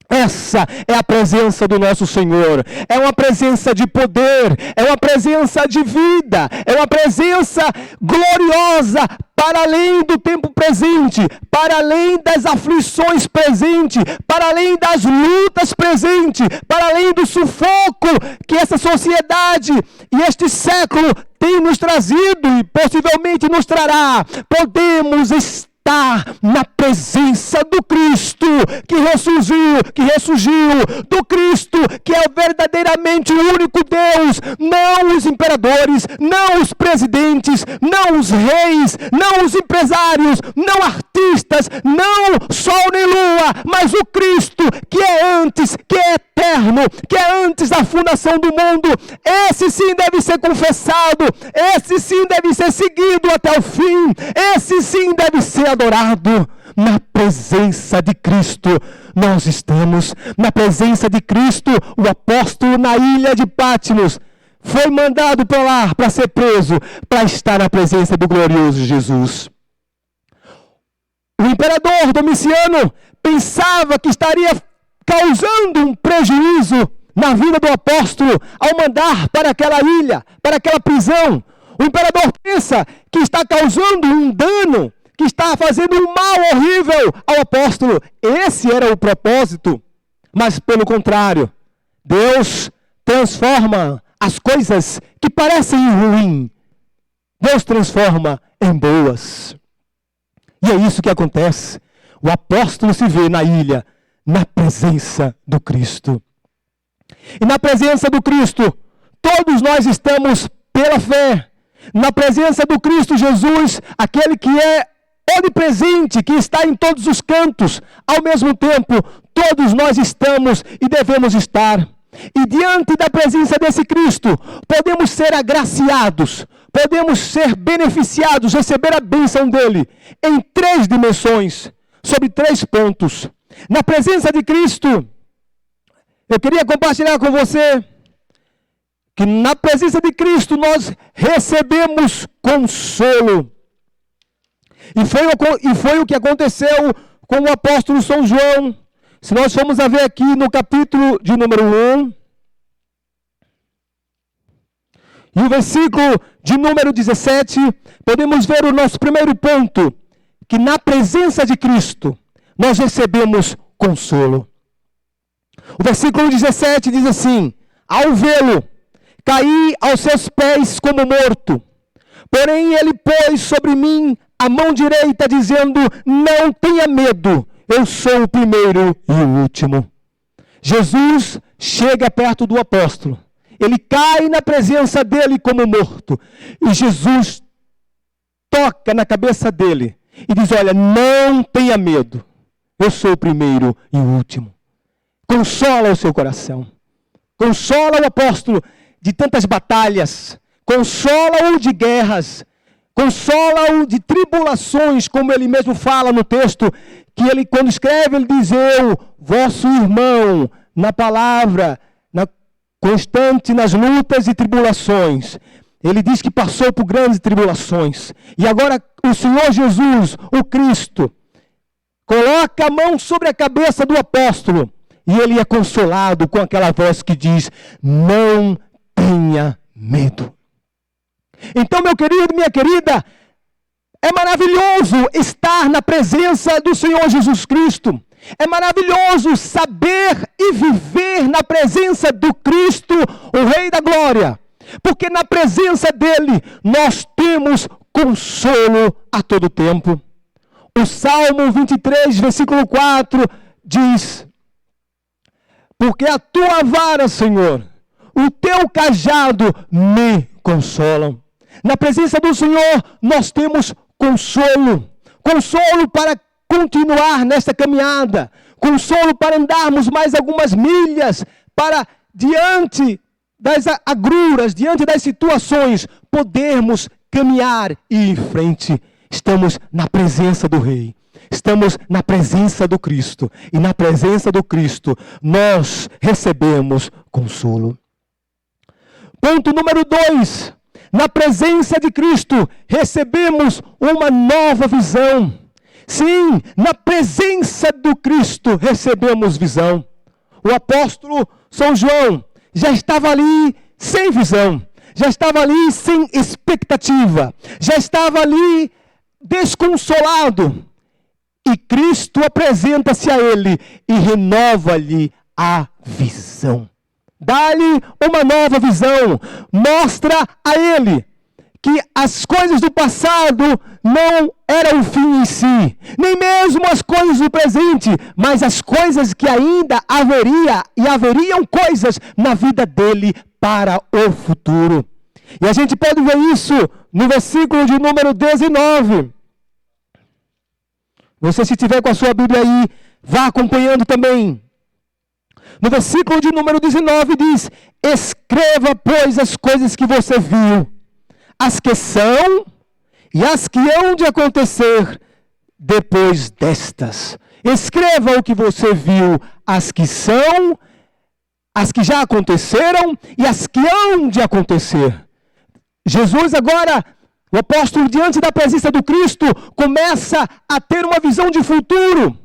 Essa é a presença do nosso Senhor. É uma presença de poder, é uma presença de vida, é uma presença gloriosa para além do tempo presente, para além das aflições presentes, para além das lutas presentes, para além do sufoco que essa sociedade e este século tem nos trazido e possivelmente nos trará. Podemos estar na presença do Cristo que ressurgiu, do Cristo que é verdadeiramente o único Deus, não os imperadores, não os presidentes, não os reis, não os empresários, não artistas, não sol nem lua, mas o Cristo que é antes, que é eterno, que é antes da fundação do mundo. Esse sim deve ser confessado, esse sim deve ser seguido até o fim, esse sim deve ser adorado. Na presença de Cristo nós estamos, na presença de Cristo. O apóstolo na ilha de Patmos foi mandado para lá para ser preso, para estar na presença do glorioso Jesus. O imperador Domiciano pensava que estaria causando um prejuízo na vida do apóstolo ao mandar para aquela ilha, para aquela prisão. O imperador pensa que está causando um dano, que está fazendo um mal horrível ao apóstolo. Esse era o propósito, mas pelo contrário, Deus transforma as coisas que parecem ruins, Deus transforma em boas. E é isso que acontece. O apóstolo se vê na ilha, na presença do Cristo. E na presença do Cristo, todos nós estamos pela fé. Na presença do Cristo Jesus, aquele que é onipresente, que está em todos os cantos, ao mesmo tempo, todos nós estamos e devemos estar. E diante da presença desse Cristo, podemos ser agraciados, podemos ser beneficiados, receber a bênção dele, em 3 dimensões, sobre 3 pontos. Na presença de Cristo, eu queria compartilhar com você, que na presença de Cristo nós recebemos consolo. E foi o que aconteceu com o apóstolo São João. Se nós formos a ver aqui no capítulo de número 1, e o versículo de número 17, podemos ver o nosso primeiro ponto, que na presença de Cristo nós recebemos consolo. O versículo 17 diz assim: ao vê-lo, caí aos seus pés como morto. Porém ele pôs sobre mim a mão direita, dizendo: não tenha medo, eu sou o primeiro e o último. Jesus chega perto do apóstolo. Ele cai na presença dele como morto. E Jesus toca na cabeça dele e diz: olha, não tenha medo, eu sou o primeiro e o último. Consola o seu coração. Consola o apóstolo de tantas batalhas. Consola-o de guerras. Consola-o de tribulações, como ele mesmo fala no texto, que ele, quando escreve, ele diz: eu, vosso irmão, na palavra, constante nas lutas e tribulações. Ele diz que passou por grandes tribulações. E agora o Senhor Jesus, o Cristo, coloca a mão sobre a cabeça do apóstolo e ele é consolado com aquela voz que diz: não tenha medo. Então, meu querido, minha querida, é maravilhoso estar na presença do Senhor Jesus Cristo. É maravilhoso saber e viver na presença do Cristo, o Rei da Glória. Porque na presença dele nós temos consolo a todo tempo. O Salmo 23, versículo 4 diz: porque a tua vara, Senhor, o teu cajado me consolam. Na presença do Senhor nós temos consolo. Consolo para continuar nesta caminhada. Consolo para andarmos mais algumas milhas, para diante das agruras, diante das situações, podermos caminhar e ir em frente. Estamos na presença do Rei. Estamos na presença do Cristo. E na presença do Cristo nós recebemos consolo. Ponto número 2. Na presença de Cristo recebemos uma nova visão. Sim, na presença do Cristo recebemos visão. O apóstolo São João já estava ali sem visão. Já estava ali sem expectativa. Já estava ali desconsolado. E Cristo apresenta-se a ele e renova-lhe a visão. Dá-lhe uma nova visão. Mostra a ele que as coisas do passado não eram o fim em si. Nem mesmo as coisas do presente, mas as coisas que ainda haveriam coisas na vida dele para o futuro. E a gente pode ver isso no versículo de número 19. Você, se tiver com a sua Bíblia aí, vá acompanhando também. No versículo de número 19 diz: escreva, pois, as coisas que você viu, as que são e as que hão de acontecer depois destas. Escreva o que você viu, as que são, as que já aconteceram e as que hão de acontecer. Jesus agora, o apóstolo, diante da presença do Cristo, começa a ter uma visão de futuro.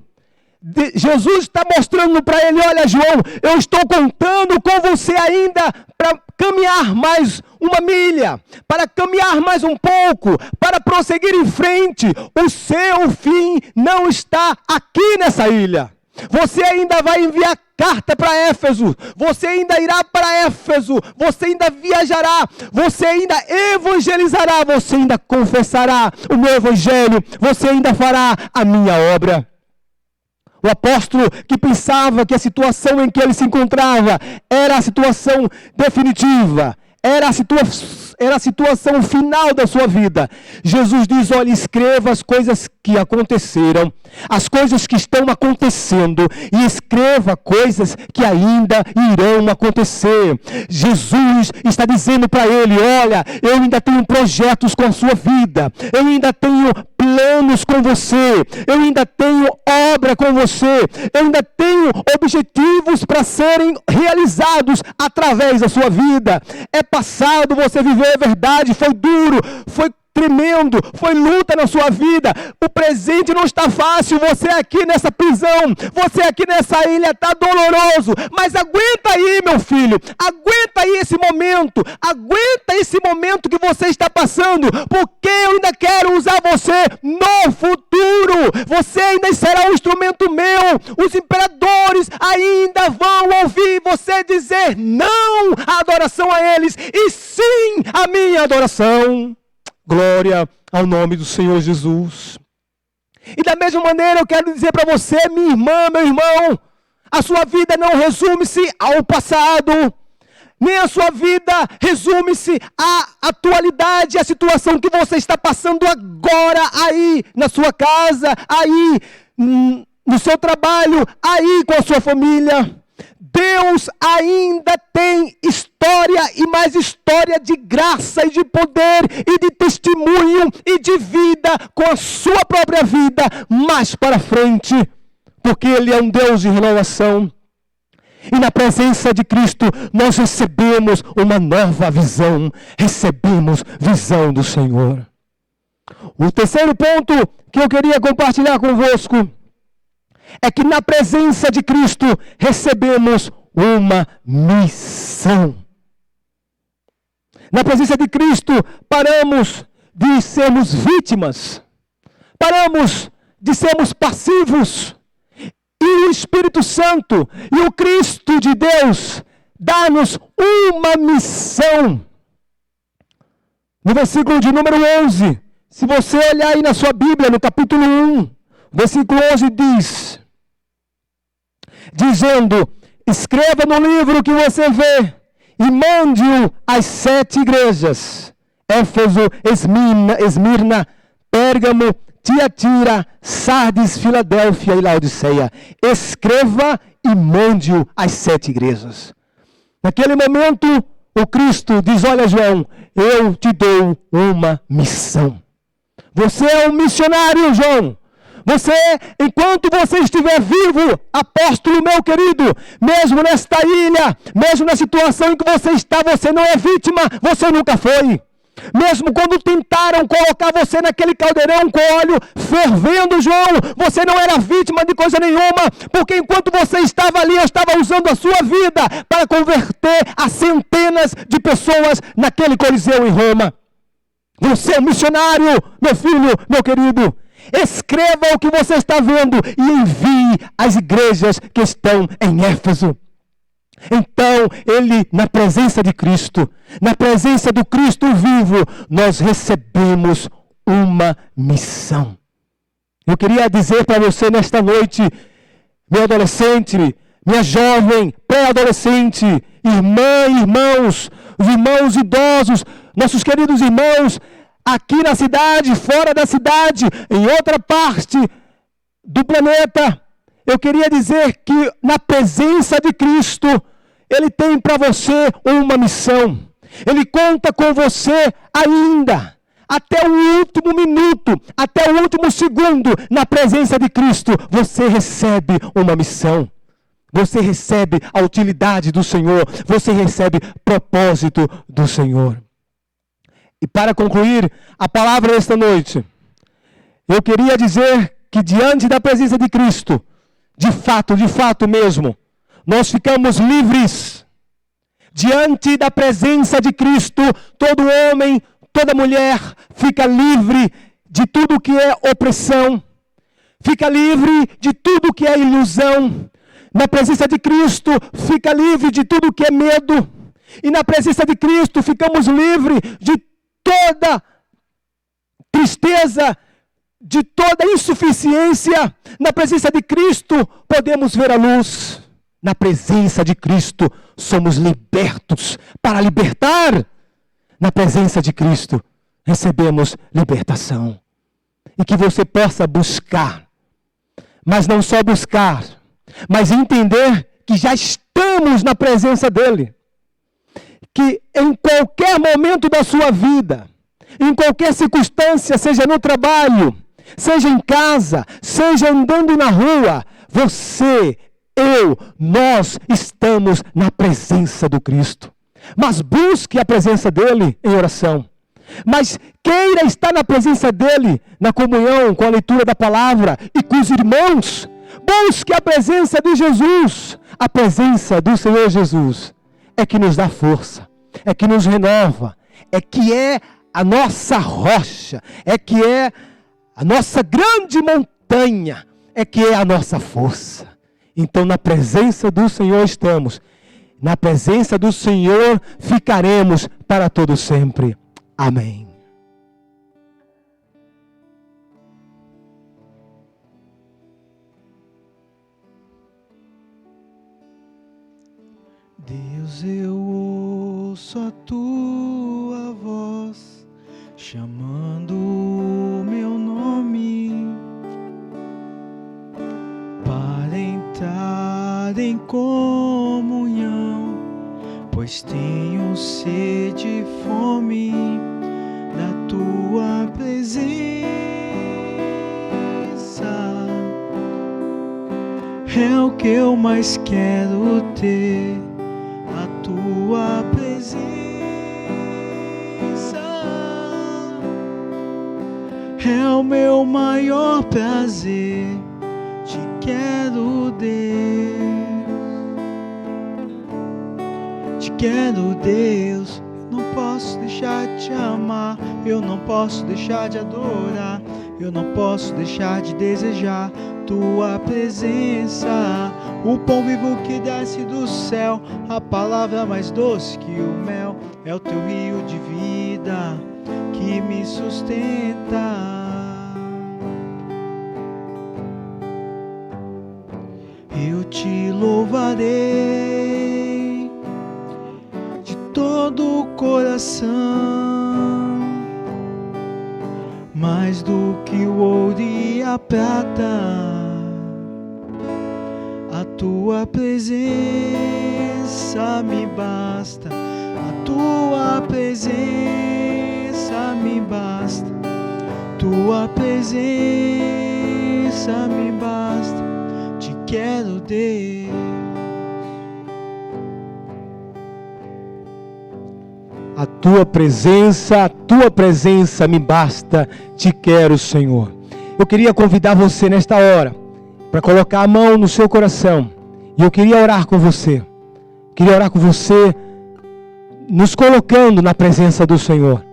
Jesus está mostrando para ele: olha, João, eu estou contando com você ainda para caminhar mais uma milha, para caminhar mais um pouco, para prosseguir em frente. O seu fim não está aqui nessa ilha. Você ainda vai enviar carta para Éfeso, você ainda irá para Éfeso, você ainda viajará, você ainda evangelizará, você ainda confessará o meu evangelho, você ainda fará a minha obra. O apóstolo, que pensava que a situação em que ele se encontrava era a situação definitiva, era a situação final da sua vida. Jesus diz: olha, escreva as coisas que aconteceram, as coisas que estão acontecendo, e escreva coisas que ainda irão acontecer. Jesus está dizendo para ele: olha, eu ainda tenho projetos com a sua vida, eu ainda tenho planos com você, eu ainda tenho obra com você, eu ainda tenho objetivos para serem realizados através da sua vida. É passado, você viveu, é verdade, foi duro, foi tremendo, foi luta na sua vida. O presente não está fácil. Você aqui nessa prisão, você aqui nessa ilha está doloroso, mas aguenta aí, meu filho, aguenta aí esse momento, aguenta esse momento que você está passando, porque eu ainda quero usar você no futuro. Você ainda será um instrumento meu. Os imperadores ainda vão ouvir você dizer não à adoração a eles, e sim à minha adoração. Glória ao nome do Senhor Jesus. E da mesma maneira eu quero dizer para você, minha irmã, meu irmão, a sua vida não resume-se ao passado, nem a sua vida resume-se à atualidade, à situação que você está passando agora, aí na sua casa, aí no seu trabalho, aí com a sua família. Deus ainda tem história e mais história de graça e de poder e de testemunho e de vida com a sua própria vida mais para frente, porque Ele é um Deus de renovação. E na presença de Cristo nós recebemos uma nova visão, recebemos visão do Senhor. O terceiro ponto que eu queria compartilhar convosco é que na presença de Cristo recebemos uma missão. Na presença de Cristo paramos de sermos vítimas, paramos de sermos passivos, e o Espírito Santo e o Cristo de Deus dá-nos uma missão. No versículo de número 11 Se você olhar aí na sua Bíblia, no capítulo 1, versículo 11 diz, dizendo, escreva no livro que você vê e mande-o às 7 igrejas, Éfeso, Esmirna, Pérgamo, Tiatira, Sardes, Filadélfia e Laodiceia. Escreva e mande-o às 7 igrejas. Naquele momento, o Cristo diz, olha João, eu te dou uma missão. Você é um missionário, João. Você, enquanto você estiver vivo, apóstolo meu querido, mesmo nesta ilha, mesmo na situação em que você está, você não é vítima, você nunca foi. Mesmo quando tentaram colocar você naquele caldeirão com óleo fervendo, João, você não era vítima de coisa nenhuma, porque enquanto você estava ali, eu estava usando a sua vida para converter a centenas de pessoas naquele coliseu em Roma. Você é um missionário, meu filho, meu querido. Escreva o que você está vendo e envie às igrejas que estão em Éfeso. Então, ele, na presença de Cristo, na presença do Cristo vivo, nós recebemos uma missão. Eu queria dizer para você nesta noite, meu adolescente, minha jovem, pré-adolescente, irmã e irmãos, os irmãos idosos, nossos queridos irmãos, aqui na cidade, fora da cidade, em outra parte do planeta, eu queria dizer que na presença de Cristo, Ele tem para você uma missão. Ele conta com você ainda, até o último minuto, até o último segundo, na presença de Cristo, você recebe uma missão. Você recebe a utilidade do Senhor, você recebe propósito do Senhor. E para concluir a palavra desta noite, eu queria dizer que diante da presença de Cristo, de fato mesmo, nós ficamos livres. Diante da presença de Cristo, todo homem, toda mulher fica livre de tudo que é opressão, fica livre de tudo que é ilusão. Na presença de Cristo, fica livre de tudo que é medo. E na presença de Cristo, ficamos livres de toda tristeza, de toda insuficiência. Na presença de Cristo, podemos ver a luz. Na presença de Cristo, somos libertos para libertar. Na presença de Cristo, recebemos libertação. E que você possa buscar, mas não só buscar, mas entender que já estamos na presença dEle. Que em qualquer momento da sua vida, em qualquer circunstância, seja no trabalho, seja em casa, seja andando na rua, você, nós estamos na presença do Cristo. Mas busque a presença dEle em oração. Mas queira estar na presença dEle, na comunhão, com a leitura da palavra e com os irmãos. Busque a presença de Jesus. A presença do Senhor Jesus é que nos dá força, é que nos renova, é que é a nossa rocha, é que é a nossa grande montanha, é que é a nossa força. Então, na presença do Senhor estamos, na presença do Senhor ficaremos para todo sempre. Amém. Deus, eu ouço a tua voz, chamando o meu nome, para entrar em comunhão, pois tenho sede e fome da tua presença. É o que eu mais quero ter, a tua presença. É o meu maior prazer, te quero, Deus. Te quero, Deus. Eu não posso deixar de te amar, eu não posso deixar de adorar, eu não posso deixar de desejar tua presença. o pão vivo que desce do céu, a palavra mais doce que o mel, é o teu rio de vida que me sustenta. Eu te louvarei de todo o coração, mais do que o ouro e a prata. A tua presença me basta, a tua presença me basta, tua presença me basta, te quero, Deus. A tua presença me basta, te quero, Senhor. Eu queria convidar você nesta hora para colocar a mão no seu coração. E eu queria orar com você. Queria orar com você, nos colocando na presença do Senhor.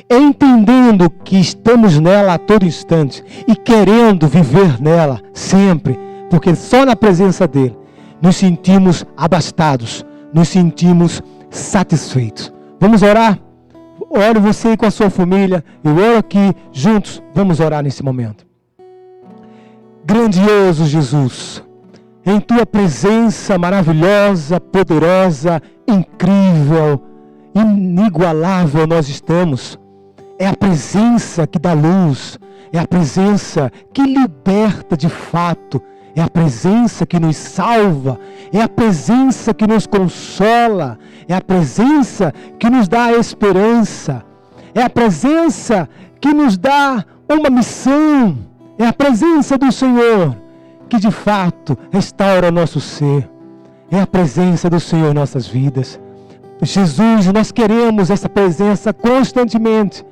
Entendendo que estamos nela a todo instante. E querendo viver nela sempre. Porque só na presença dEle nos sentimos abastados. Nos sentimos satisfeitos. Vamos orar? Ore você com a sua família. Eu oro aqui juntos. Vamos orar nesse momento. Grandioso Jesus, em tua presença maravilhosa, poderosa, incrível, inigualável nós estamos. É a presença que dá luz, é a presença que liberta de fato, é a presença que nos salva, é a presença que nos consola, é a presença que nos dá a esperança, é a presença que nos dá uma missão. É a presença do Senhor que de fato restaura o nosso ser. É a presença do Senhor em nossas vidas. Jesus, nós queremos essa presença constantemente.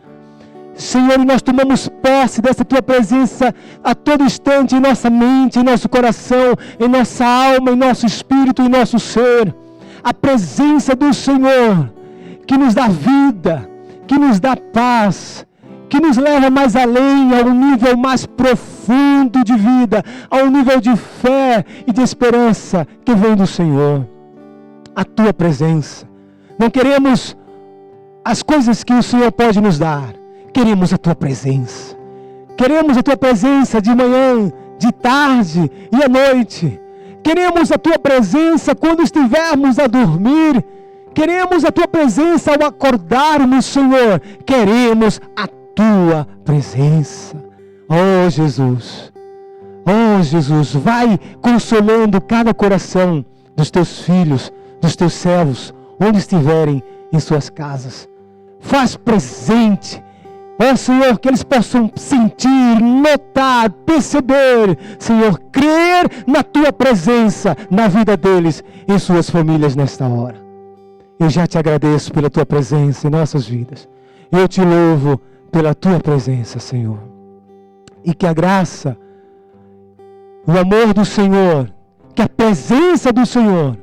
Senhor, nós tomamos posse dessa tua presença a todo instante em nossa mente, em nosso coração, em nossa alma, em nosso espírito, em nosso ser. A presença do Senhor que nos dá vida, que nos dá paz, que nos leva mais além, a um nível mais profundo de vida, a um nível de fé e de esperança que vem do Senhor. A tua presença. Não queremos as coisas que o Senhor pode nos dar, queremos a tua presença. Queremos a tua presença de manhã, de tarde e à noite. Queremos a tua presença quando estivermos a dormir. Queremos a tua presença ao acordarmos, Senhor. Queremos a tua presença. Oh Jesus, vai consolando cada coração dos teus filhos, dos teus servos, onde estiverem em suas casas. Faz presente, ó Senhor, que eles possam sentir, notar, perceber, Senhor, crer na tua presença na vida deles, em suas famílias nesta hora. Eu já te agradeço pela tua presença em nossas vidas. Eu te louvo pela tua presença, Senhor. E que a graça, o amor do Senhor, que a presença do Senhor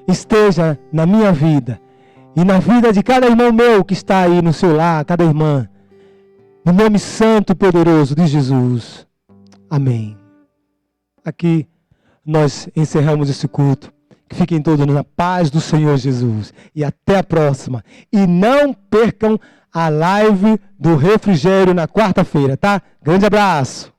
esteja na minha vida e na vida de cada irmão meu que está aí no seu lar, cada irmã. No nome santo e poderoso de Jesus. Amém. Aqui nós encerramos esse culto. Que fiquem todos na paz do Senhor Jesus. E até a próxima. E não percam a live do refrigério na quarta-feira, tá? Grande abraço.